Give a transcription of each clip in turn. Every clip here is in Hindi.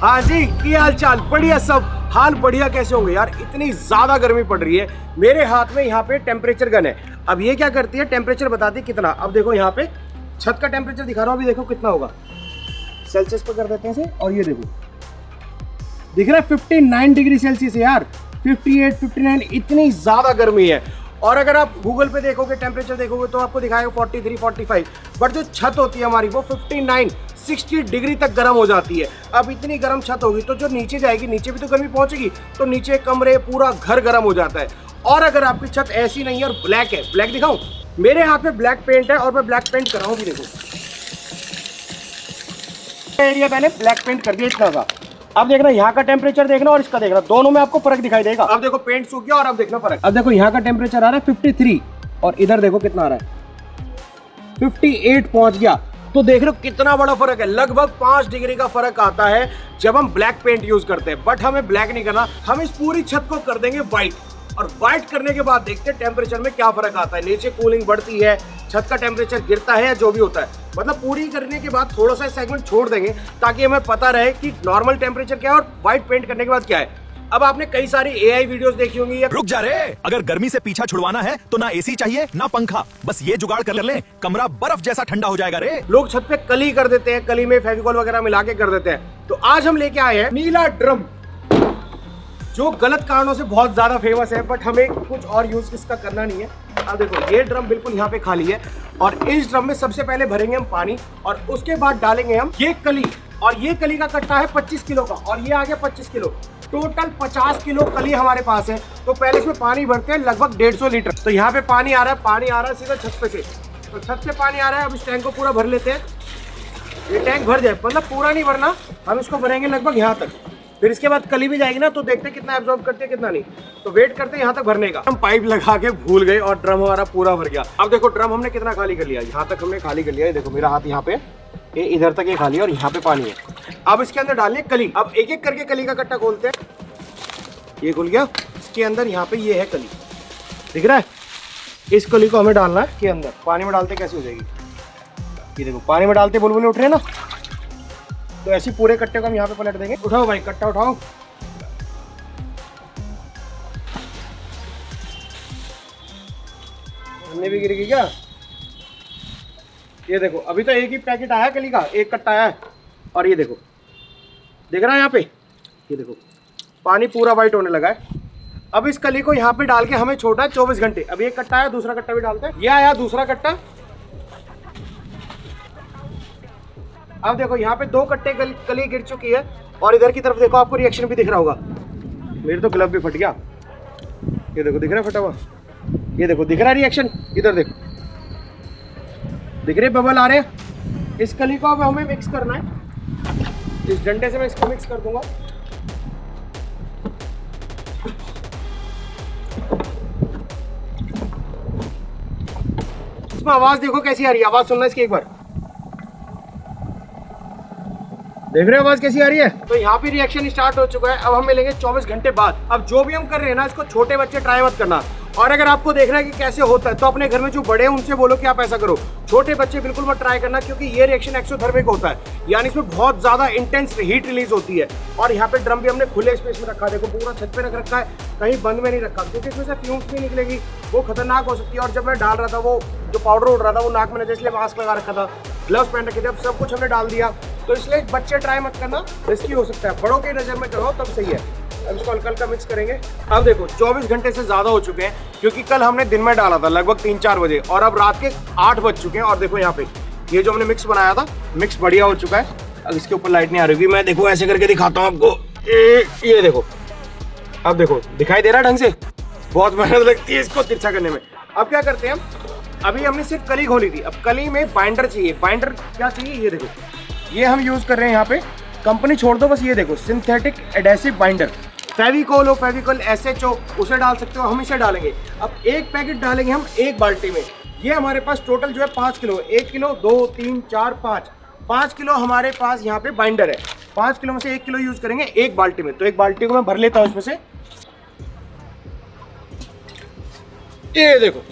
हाँ जी, की हाल चाल? बढ़िया सब। हाल बढ़िया कैसे होंगे यार, इतनी ज्यादा गर्मी पड़ रही है। मेरे हाथ में यहाँ पे टेम्परेचर गन है। अब ये क्या करती है, टेम्परेचर बताती है कितना। अब देखो यहाँ पे छत का टेम्परेचर दिखा रहा हूँ, अभी देखो कितना होगा। सेल्सियस पे कर देते हैं इसे, और ये देखो दिख रहा है 59 डिग्री सेल्सियस है यार। 58, 59, इतनी ज्यादा गर्मी है। और अगर आप गूगल पे देखोगे, टेम्परेचर देखोगे तो आपको दिखाएगा 43, 45। बट जो छत होती है हमारी वो 59, 60 डिग्री तक गर्म हो जाती है। अब इतनी गर्म छत होगी तो जो नीचे जाएगी, नीचे भी तो गर्मी पहुंचेगी, तो नीचे कमरे पूरा घर गर्म हो जाता है। और अगर आपकी छत ऐसी नहीं है और ब्लैक है, ब्लैक दिखाऊं? मेरे हाथ में ब्लैक पेंट है और मैं ब्लैक पेंट कर रहा हूँ। देखो एरिया मैंने ब्लैक पेंट कर दिया इतना सा। अब देखना यहाँ का टेम्परेचर देखना और इसका देखना, दोनों में आपको फर्क दिखाई देगा। अब देखो पेंट सूख गया और अब देखना फर्क। अब देखो यहाँ का टेम्परेचर आ रहा है 53 और इधर देखो कितना आ रहा है 58 पहुंच गया। तो देख रहे हो कितना बड़ा फर्क है, लगभग 5 डिग्री का फर्क आता है जब हम ब्लैक पेंट यूज करते हैं। बट हमें ब्लैक नहीं करना, हम इस पूरी छत को कर देंगे व्हाइट। और व्हाइट करने के बाद देखते हैं टेम्परेचर में क्या फर्क आता है। नीचे कूलिंग बढ़ती है, छत का टेम्परेचर गिरता है या जो भी होता है। मतलब पूरी करने के बाद थोड़ा सा सेगमेंट छोड़ देंगे ताकि हमें पता रहे कि नॉर्मल टेम्परेचर क्या है और व्हाइट पेंट करने के बाद क्या है। अब आपने कई सारी एआई वीडियोस देखी होंगी। रुक जा रे, अगर गर्मी से पीछा छुड़वाना है तो ना एसी चाहिए ना पंखा, बस ये जुगाड़ कर ले, कमरा बर्फ जैसा ठंडा हो जाएगा रे। लोग छत पे कली कर देते हैं, कली में फेविकॉल वगैरह मिला के कर देते हैं। तो आज हम लेके आए हैं नीला ड्रम, जो गलत कारणों से बहुत ज्यादा फेमस है, बट हमें कुछ और यूज इसका करना नहीं है। अब देखो ये ड्रम बिल्कुल यहाँ पे खाली है और इस ड्रम में सबसे पहले भरेंगे हम पानी और उसके बाद डालेंगे हम ये कली। और ये कली का कट्टा है 25 किलो का और ये आ गया 25 किलो। टोटल 50 किलो कली हमारे पास है। तो पहले इसमें पानी भरते हैं लगभग 150 लीटर। तो यहाँ पे पानी आ रहा है, पानी आ रहा है सीधा छत पे से। तो छत से पानी आ रहा है, अब इस टैंक को पूरा भर लेते हैं। ये टैंक भर जाए, मतलब पूरा नहीं भरना, हम इसको भरेंगे लगभग यहाँ तक। फिर इसके बाद कली भी जाएगी ना, तो देखते हैं कितना एब्जॉर्ब करते हैं कितना नहीं। तो वेट करते हैं यहाँ तक भरने का। हम पाइप लगा के भूल गए और ड्रम हमारा पूरा भर गया। अब देखो ड्रम हमने कितना खाली कर लिया, यहाँ तक हमने खाली कर लिया है। देखो मेरा हाथ यहाँ पे, ये इधर तक ये खाली है और यहाँ पे पानी है। अब इसके अंदर डालिए कली। अब एक एक करके कली का कट्टा खोलते हैं। ये खुल गया, इसके अंदर यहाँ पे ये है कली, दिख रहा है? इस कली को हमें डालना है के अंदर। पानी में डालते कैसे हो जाएगी, ये देखो पानी में डालते बुलबुले उठ रहे हैं ना। तो ऐसे पूरे कट्टे को हम यहाँ पे पलट देंगे। उठाओ भाई कट्टा उठाओ। हमने भी गिर गई क्या? ये देखो अभी तो एक ही पैकेट आया कली का, एक कट्टा आया है। और ये देखो देख रहा है यहाँ पे, ये देखो पानी पूरा वाइट होने लगा है। अब इस कली को यहाँ पे डाल के हमें छोटा है 24 घंटे। अब एक कट्टा आया, दूसरा कट्टा भी डालते हैं। ये आया दूसरा कट्टा। अब देखो यहाँ पे 2 कट्टे कली गिर चुकी है और इधर की तरफ देखो, आपको रिएक्शन भी दिख रहा होगा। मेरे तो ग्लव भी फट गया, ये देखो दिख रहा है फटा हुआ। ये देखो दिख रहा है रिएक्शन, इधर देखो दिख रहे बबल आ रहे हैं। इस कली को अब हमें मिक्स करना है। इस डंडे से मैं इसको मिक्स कर दूंगा। इसमें आवाज देखो कैसी आ रही है, आवाज सुनना इसकी एक बार। देख रहे हो आवाज कैसी आ रही है? तो यहाँ पे रिएक्शन स्टार्ट हो चुका है। अब हम मिलेंगे 24 घंटे बाद। अब जो भी हम कर रहे हैं ना, इसको छोटे बच्चे ट्राई मत करना। और अगर आपको देखना है कि कैसे होता है, तो अपने घर में जो बड़े हैं उनसे बोलो कि आप ऐसा करो। छोटे बच्चे बिल्कुल मत ट्राई करना, क्योंकि ये रिएक्शन एक्सोथर्मिक होता है, यानी इसमें बहुत ज्यादा इंटेंस हीट रिलीज होती है। और यहाँ पे ड्रम भी हमने खुले स्पेस में रखा है, देखो पूरा छत पे रख रखा है, कहीं बंद में नहीं रखा, क्योंकि इसमें से फ्यूम्स भी निकलेगी, वो खतरनाक हो सकती है। और जब मैं डाल रहा था, वो जो पाउडर उड़ रहा था वो नाक में, इसलिए मास्क लगा रखा था, ग्लव्स पहन रखे थे। अब सब कुछ हमने डाल दिया, तो इसलिए बच्चे ट्राई मत करना, रिस्की हो सकता है। बड़ों की नजर में करो तब सही है। अब इसको हल्का हल्का मिक्स करेंगे। अब देखो 24 घंटे से ज्यादा हो चुके हैं, क्योंकि कल हमने दिन में डाला था लगभग 3-4 बजे और अब रात के 8 बज चुके हैं। और देखो यहाँ पे ये जो हमने मिक्स बनाया था, मिक्स बढ़िया हो चुका है। अब इसके ऊपर लाइट नहीं आ रही, मैं देखो ऐसे करके दिखाता हूँ आपको। ये देखो, अब देखो दिखाई दे रहा है ढंग से। बहुत मेहनत लगती है इसको तिरछा करने में। अब क्या करते हैं हम, अभी हमने सिर्फ कली खोली थी, अब कली में बाइंडर चाहिए। बाइंडर क्या चाहिए, ये देखो, ये हम यूज कर रहे हैं यहाँ पे। कंपनी छोड़ दो बस, ये देखो सिंथेटिक एडेसिव बाइंडर। फेविकोल हो, फेविकोल SH हो, उसे डाल सकते हो, हम इसे डालेंगे। अब एक पैकेट डालेंगे हम एक बाल्टी में। ये हमारे पास टोटल जो है 5 किलो, 1 किलो 2 3 4 5 किलो हमारे पास यहाँ पे बाइंडर है। 5 किलो में से 1 किलो यूज करेंगे एक बाल्टी में। तो एक बाल्टी को मैं भर लेता हूँ इसमें से। ये देखो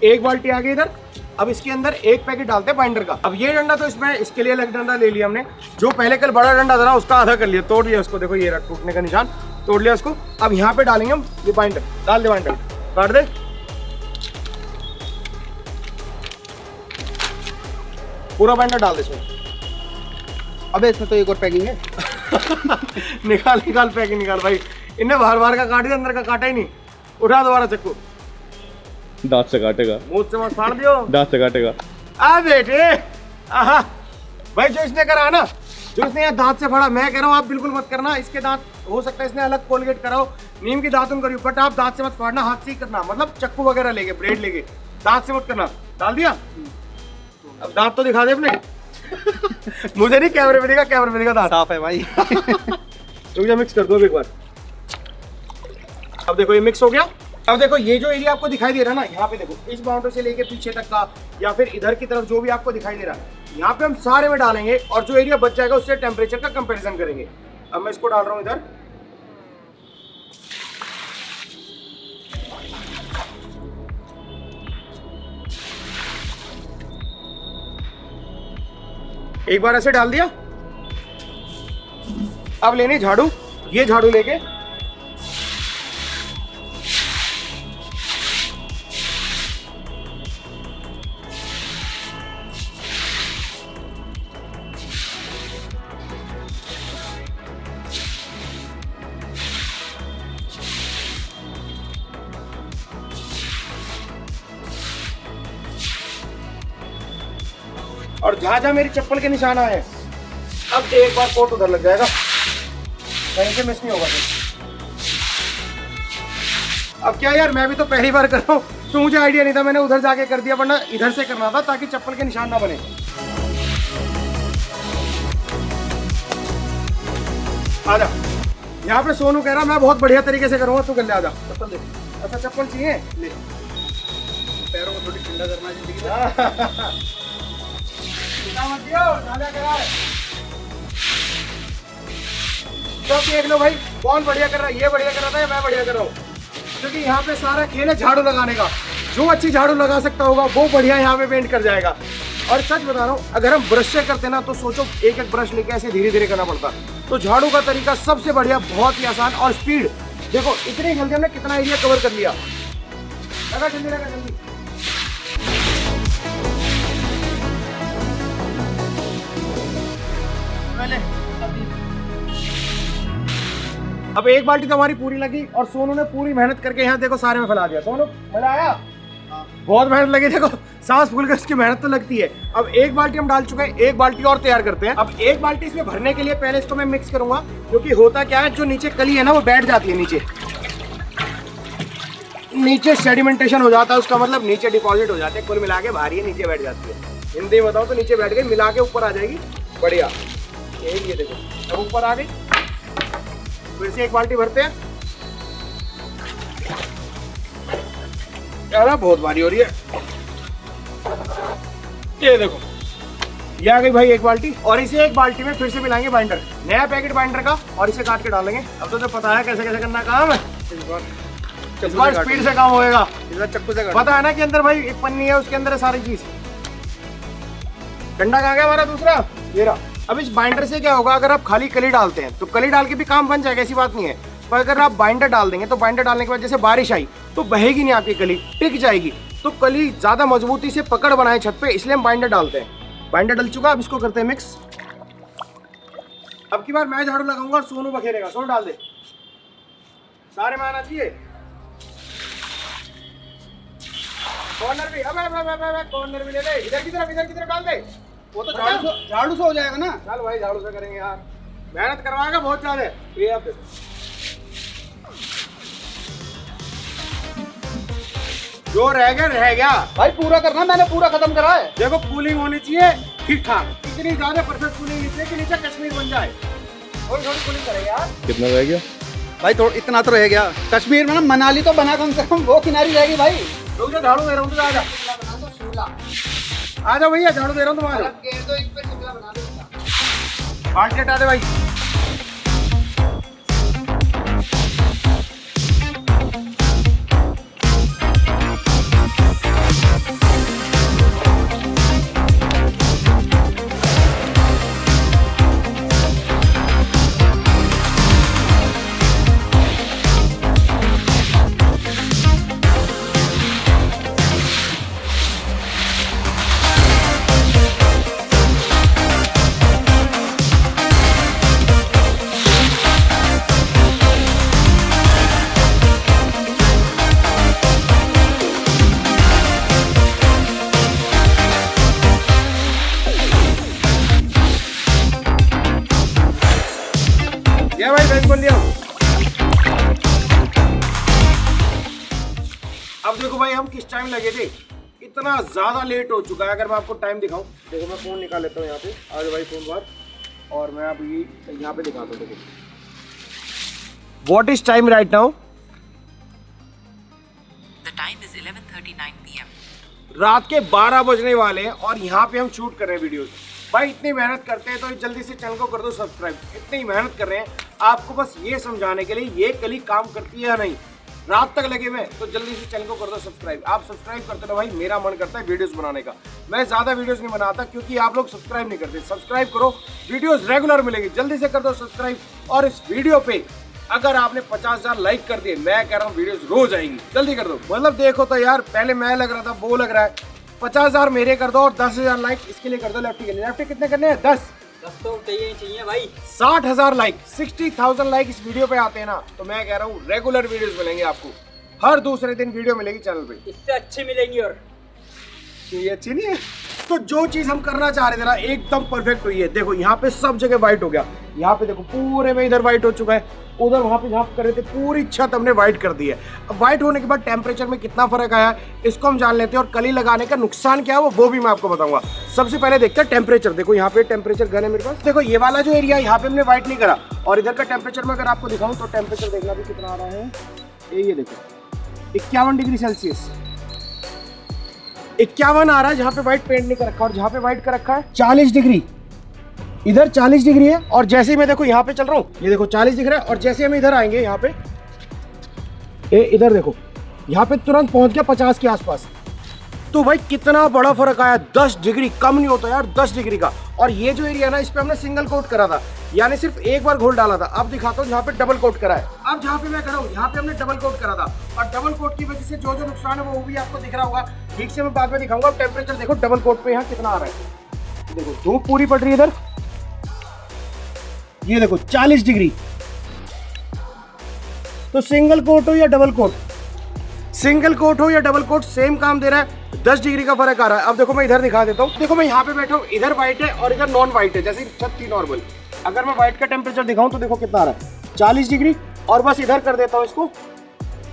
एक बाल्टी आ गई इधर। अब इसके अंदर एक पैकेट डालते हैं बाइंडर का। अब ये डंडा तो इसमें इसके लिए अलग डंडा ले लिया हमने, जो पहले कल बड़ा डंडा था ना उसका आधा कर लिया, तोड़ लिया उसको, देखो ये रहा टूटने का निशान, तोड़ लिया उसको। अब यहाँ पे डालेंगे हम ये बाइंडर, डाल दे बाइंडर, काट दे, पूरा बाइंडर डाल दे इसमें। अबे इसमें तो एक और पैकिंग है। निकाल निकाल पैकिंग निकाल भाई, इन्हें बाहर बाहर का काट दिया, अंदर का काटा ही नहीं। उठा दोबारा चक्कू, दांत से काटेगा, मुंह से मत फाड़ दियो, दांत से काटेगा। आ बेटे, आहा भाई जो इसने करा है ना, जो इसने यहाँ दांत से फाड़ा, मैं कह रहा हूँ आप बिल्कुल मत करना। इसके दांत हो सकता है इसने अलग कोलगेट कराओ, नीम की दातुन करियो, बट आप दांत से मत फाड़ना, हाथ से ही करना, मतलब चक्कू वगैरह लेके, ब्लेड लेके, दांत से मत करना। डाल दिया, अब दांत तो दिखा दे अपने। मुझे नहीं, कैमरे में दिखा, कैमरे में दिखा दांत साफ है भाई। रुक जा, मिक्स कर दो एक बार। अब देखो ये मिक्स हो गया। अब देखो ये जो एरिया आपको दिखाई दे रहा है ना, यहाँ पे देखो इस बाउंड्री से लेके पीछे तक का, या फिर इधर की तरफ जो भी आपको दिखाई दे रहा है, यहाँ पे हम सारे में डालेंगे, और जो एरिया बच जाएगा उससे टेम्परेचर का कंपैरिजन करेंगे। अब मैं इसको डाल रहा हूँ इधर, एक बार ऐसे डाल दिया। अब लेने झाड़ू, ये झाड़ू लेके और जहां जहां मेरी चप्पल के निशान आए, अब एक बार कोट उधर लग जाएगा, कहीं से मिस नहीं होगा। अब क्या यार, मैं भी तो पहली बार कर रहा हूँ, तो मुझे आइडिया नहीं था, मैंने उधर जाके कर दिया, वरना इधर से करना था ताकि चप्पल के निशान ना बने। आजा, यहाँ पे सोनू कह रहा मैं बहुत बढ़िया तरीके से करूँगा, तू कर ले, आजा। चप्पल दे। अच्छा चप्पल चाहिए, ले। पैरों को थोड़ी ठंडा करना है जिंदगी। तो देख लो भाई कौन बढ़िया कर रहा है, ये बढ़िया कर रहा था या मैं बढ़िया कर रहा हूँ, क्योंकि यहाँ पे सारा खेल है झाड़ू लगाने का। जो अच्छी झाड़ू लगा सकता होगा वो बढ़िया यहाँ पे पेंट कर जाएगा। और सच बता रहा हूँ, अगर हम ब्रश से करते ना तो सोचो एक एक ब्रश लेके ऐसे धीरे धीरे करना पड़ता। तो झाड़ू का तरीका सबसे बढ़िया, बहुत ही आसान और स्पीड। देखो इतनी जल्दी हमने कितना एरिया कवर कर लिया। लगा जल्दी, लगा जल्दी। अब एक बाल्टी तो हमारी पूरी लगी, और सोनू ने पूरी मेहनत करके यहाँ देखो सारे में फैला दिया। सोनू मजा आया? बहुत मेहनत लगी, देखो सांस फूल के उसकी मेहनत तो लगती है। अब एक बाल्टी हम डाल चुके हैं, एक बाल्टी और तैयार करते हैं। अब एक बाल्टी इसमें भरने के लिए पहले इसको मैं मिक्स करूंगा, क्योंकि होता क्या है, जो नीचे कली है ना वो बैठ जाती है, नीचे सेडिमेंटेशन हो जाता है, उसका मतलब नीचे डिपॉजिट हो जाते हैं, कुल मिला के भारी है, नीचे बैठ जाती है। हिंदी में बताओ तो नीचे बैठ गई, मिला के ऊपर आ जाएगी, बढ़िया। ये देखो अब ऊपर आ गई। फिर से एक बाल्टी भरते हैं। यार बहुत भारी हो रही है। ये देखो ये आ गई भाई एक बाल्टी, और इसे एक बाल्टी में फिर से मिलाएंगे बाइंडर, नया पैकेट बाइंडर का, और इसे काट के डालेंगे। अब तो पता है कैसे कैसे करना काम है, इस बार स्पीड से काम होएगा। इस बार चक्कू से पता है ना कि अंदर भाई एक पन्नी है, उसके अंदर है सारी चीज। डंडा कहाँ गया हमारा दूसरा, ये रहा। अब इस बाइंडर से क्या होगा, अगर आप खाली कली डालते हैं तो कली डाल के भी काम बन जाएगा, ऐसी बात नहीं है। पर अगर आप बाइंडर डाल देंगे तो बाइंडर डालने के बाद जैसे बारिश आई तो बहेगी नहीं आपकी कली, टिक जाएगी। तो कली ज्यादा मजबूती से पकड़ बनाए छत पे, इसलिए हम बाइंडर डालते हैं। बाइंडर डल चुका, अब इसको करते हैं मिक्स। अब की बार मैं झाड़ू लगाऊंगा और सोनू बखेरेगा। सोनू डाल दे, सारे में आना चाहिए। कॉर्नर भी, अब कॉर्नर भी ले ले, इधर की तरफ डाल दे। वो तो झाड़ू से हो जाएगा ना। चल भाई झाड़ू से करेंगे यार, मेहनत करवाएगा बहुत ज्यादा। ये आप देखो, जो रह गया भाई, पूरा करना, मैंने पूरा खत्म करा है। देखो कूलिंग होनी चाहिए ठीक ठाक, इतनी ज्यादा परफेक्ट कूलिंग नहीं चाहिए कि नीचे कश्मीर बन जाए। थोड़ी थोड़ी कूलिंग करें यार। कितना रह गया भाई? थोड़ा इतना तो रह गया। कश्मीर में ना मनाली तो बना, कम से कम वो किनारी रहेगी भाई। रुक जा, झाड़ू दे रहा हूँ, आ जाओ भैया, झाड़ू दे रहा हूँ तुम्हारा। बाल्टी हटा दे भाई। क्या भाई भैंस बन लिया। अब देखो भाई हम किस टाइम लगे थे, इतना ज्यादा लेट हो चुका है। अगर मैं आपको टाइम दिखाऊं, देखो मैं फोन निकाल लेता हूँ यहाँ पे, आज भाई फोन बाहर, और मैं अभी यहाँ पे दिखाता हूँ। देखो what is time right now, The time is 11:39 p.m. रात के 12 बजने वाले हैं और यहाँ पे हम शूट कर रहे हैं वीडियोस। भाई इतनी मेहनत करते हैं तो जल्दी से चैनल को कर दो सब्सक्राइब। इतनी मेहनत कर रहे हैं आपको बस ये समझाने के लिए ये कली काम करती है या नहीं, रात तक लगे हुए, तो जल्दी से चैनल को कर दो सब्सक्राइब। आप सब्सक्राइब करते रहो भाई, मेरा मन करता है वीडियोस बनाने का। मैं ज़्यादा वीडियोस नहीं बनाता क्योंकि आप लोग सब्सक्राइब नहीं करते। सब्सक्राइब करो, वीडियोस रेगुलर मिलेगी, जल्दी से कर दो सब्सक्राइब। और इस वीडियो पे अगर आपने 50,000 लाइक कर दिए, मैं कह रहा हूँ वीडियोस रोज आएंगी, जल्दी कर दो। मतलब देखो तो यार, पहले मैं लग रहा था, वो लग रहा है, 50,000 मेरे कर दो और 10,000 लाइक इसके लिए कर दो, लेफ्टी के लिए। लेफ्टी कितने करने हैं? 10 तो चाहिए भाई। 60,000 लाइक, 60,000 लाइक इस वीडियो पे आते हैं ना, तो मैं कह रहा हूँ रेगुलर वीडियोस मिलेंगे आपको, हर दूसरे दिन वीडियो मिलेगी चैनल पे, इससे अच्छी मिलेंगी। और ये अच्छी नहीं है। तो जो चीज हम करना चाह रहे थे ना, एकदम परफेक्ट हुई है। देखो यहाँ पे सब जगह व्हाइट हो गया, यहाँ पे देखो पूरे में इधर व्हाइट हो चुका है, उधर वहां पे जहाँ कर रहे थे पूरी छत हमने व्हाइट कर दी है। अब व्हाइट होने के बाद टेम्परेचर में कितना फर्क आया इसको हम जान लेते हैं, और कली लगाने का नुकसान क्या है वो भी मैं आपको बताऊंगा। सबसे पहले देखते हैं टेम्परेचर। देखो यहाँ पे टेम्परेचर गन है मेरे पास। देखो ये वाला जो एरिया यहाँ पे हमने व्हाइट नहीं करा, और इधर का टेम्परेचर में अगर आपको दिखाऊं तो टेम्परेचर देखना भी कितना आ रहा है, ये देखो 51 डिग्री सेल्सियस, 51 आ रहा है जहाँ पे व्हाइट पेंट नहीं कर रखा, और जहाँ पे व्हाइट कर रखा है 40 डिग्री, इधर 40 डिग्री है। और जैसे ही मैं देखो यहाँ पे चल रहा हूँ, ये देखो 40 दिख रहा है, और जैसे हम इधर आएंगे यहाँ पे, इधर देखो यहाँ पे तुरंत पहुंच गया 50 के आसपास। तो भाई कितना बड़ा फर्क आया, 10 डिग्री कम नहीं होता यार, 10 डिग्री का। और ये जो एरिया ना, इस पे हमने सिंगल कोट करा था, यानी सिर्फ एक बार घोल डाला था। अब दिखाता हूँ जहाँ पे डबल कोट करा है। अब जहाँ पे मैं खड़ा हूँ यहाँ पे हमने डबल कोट करा था, और डबल कोट की वजह से जो जो नुकसान है वो भी आपको दिख रहा होगा, ठीक से मैं बाद में दिखाऊंगा। टेम्परेचर देखो डबल कोट पे यहाँ कितना आ रहा है, देखो धूप पूरी पड़ रही है इधर, ये देखो 40 डिग्री। तो सिंगल कोट हो या डबल कोट, सिंगल कोट हो या डबल कोट सेम काम दे रहा है, 10 डिग्री का फर्क आ रहा है। अब देखो मैं इधर दिखा देता हूँ। देखो मैं यहाँ पे बैठा हूँ, इधर व्हाइट है और इधर नॉन व्हाइट है, जैसे छत थी नॉर्मल। अगर मैं व्हाइट का टेम्परेचर दिखाऊं तो देखो कितना आ रहा है, 40 डिग्री। और बस इधर कर देता हूँ इसको,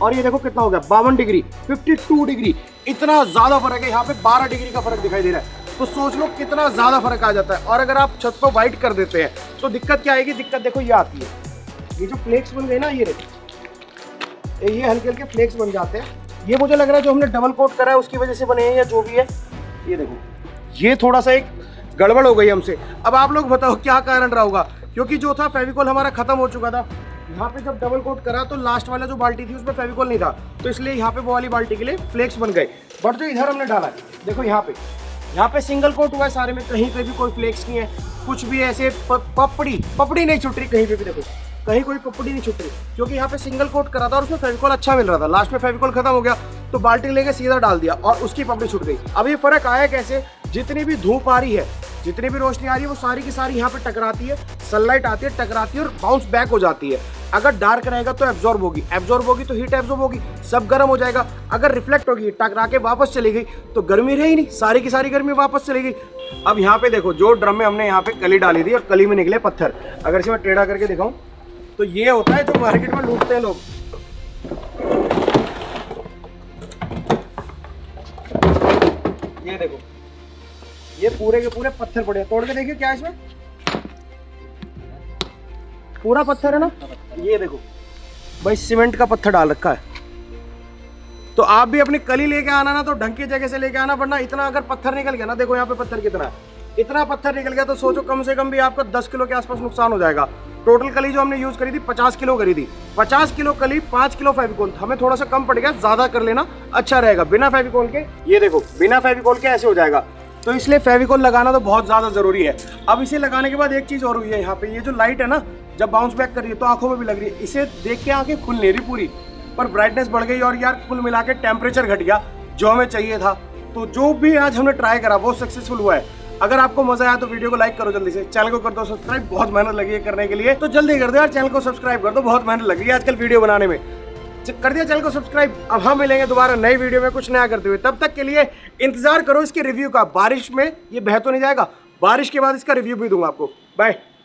और ये देखो कितना हो गया, 52 डिग्री, 52 डिग्री। इतना ज्यादा फर्क है, यहाँ पे 12 डिग्री का फर्क दिखाई दे रहा है। तो सोच लो कितना ज्यादा फर्क आ जाता है। और अगर आप छत को व्हाइट कर देते हैं तो दिक्कत क्या आएगी, दिक्कत देखो ये आती है, ये जो फ्लेक्स बन गए ना, ये हल्के हल्के फ्लेक्स बन जाते हैं। ये मुझे लग रहा है जो हमने डबल कोट करा है उसकी वजह से बने हैं, या जो भी है। ये देखो ये थोड़ा सा एक गड़बड़ हो गई हमसे। अब आप लोग बताओ क्या कारण रहा होगा, क्योंकि जो था फेविकोल हमारा खत्म हो चुका था। यहाँ पे जब डबल कोट करा तो लास्ट वाला जो बाल्टी थी उसमें फेविकोल नहीं था, तो इसलिए यहाँ पे वो वाली बाल्टी के लिए फ्लेक्स बन गए। बट जो इधर हमने डाला है, देखो यहाँ पे सिंगल कोट हुआ है सारे में, कहीं पे भी कोई फ्लेक्स नहीं है, कुछ भी ऐसे पपड़ी नहीं छुट रही, कहीं पे भी देखो कहीं कोई पपड़ी नहीं छुट रही, क्योंकि यहाँ पे सिंगल कोट करा था और उसमें फेविकोल अच्छा मिल रहा था। लास्ट में फेविकोल खत्म हो गया तो बाल्टी लेके सीधा डाल दिया और उसकी पपड़ी छुट गई। अब ये फर्क आया कैसे, जितनी भी धूप आ रही है, जितनी भी रोशनी आ रही है, वो सारी की सारी यहाँ पे टकराती है, सनलाइट आती है, टकराती है और बाउंस बैक हो जाती है। अगर डार्क रहेगा तो एब्जॉर्ब होगी तो हीट एब्जॉर्ब होगी, सब गर्म हो जाएगा। अगर रिफ्लेक्ट होगी, टकरा के वापस चली गई तो गर्मी रही नहीं, सारी की सारी गर्मी वापस चली गई। अब यहाँ पे देखो, जो ड्रम में हमने यहाँ पे कली डाली थी और कली में निकले पत्थर, अगर इसे मैं टेढ़ा करके दिखाऊं तो ये होता है जो मार्केट में लूटते हैं लोग। ये देखो, ये पूरे के पूरे पत्थर पड़े हैं, तोड़ के देखिए क्या इसमें, पूरा पत्थर है ना। ये देखो भाई, सीमेंट का पत्थर डाल रखा है। तो आप भी अपनी कली लेके आना ना, तो ढंग की जगह से लेके आना, वरना इतना अगर पत्थर निकल गया ना, देखो यहाँ पे पत्थर कितना है, इतना पत्थर निकल गया तो सोचो कम से कम भी आपका 10 किलो के आसपास नुकसान हो जाएगा। टोटल कली जो हमने यूज करी थी 50 किलो करी थी, 50 किलो कली 5 किलो फेविकोल, हमें थोड़ा सा कम पड़ गया, ज्यादा कर लेना अच्छा रहेगा। बिना फेविकोल के, ये देखो बिना फेविकोल के ऐसे हो जाएगा, तो इसलिए फेविकोल लगाना तो बहुत ज्यादा जरूरी है। अब इसे लगाने के बाद एक चीज और हुई है, यहाँ पे ये जो लाइट है ना, जब बाउंस बैक कर रही है तो आंखों में भी लग रही है, इसे देख के आंखें खुल नहीं रही पूरी, पर ब्राइटनेस बढ़ गई और यार कुल मिला के टेम्परेचर घट गया जो हमें चाहिए था। तो जो भी आज हमने ट्राई करा वो सक्सेसफुल हुआ है। अगर आपको मजा आया तो वीडियो को लाइक करो, जल्दी से चैनल को कर दो सब्सक्राइब, बहुत मेहनत लगी है करने के लिए, तो जल्दी कर दो यार, चैनल को सब्सक्राइब कर दो, बहुत मेहनत लगी है आजकल वीडियो बनाने में। कर दिया चैनल को सब्सक्राइब। अब हम मिलेंगे दोबारा नई वीडियो में कुछ नया करते हुए, तब तक के लिए इंतजार करो इसके रिव्यू का। बारिश में ये बह तो नहीं जाएगा, बारिश के बाद इसका रिव्यू भी दूंगा आपको। बाय।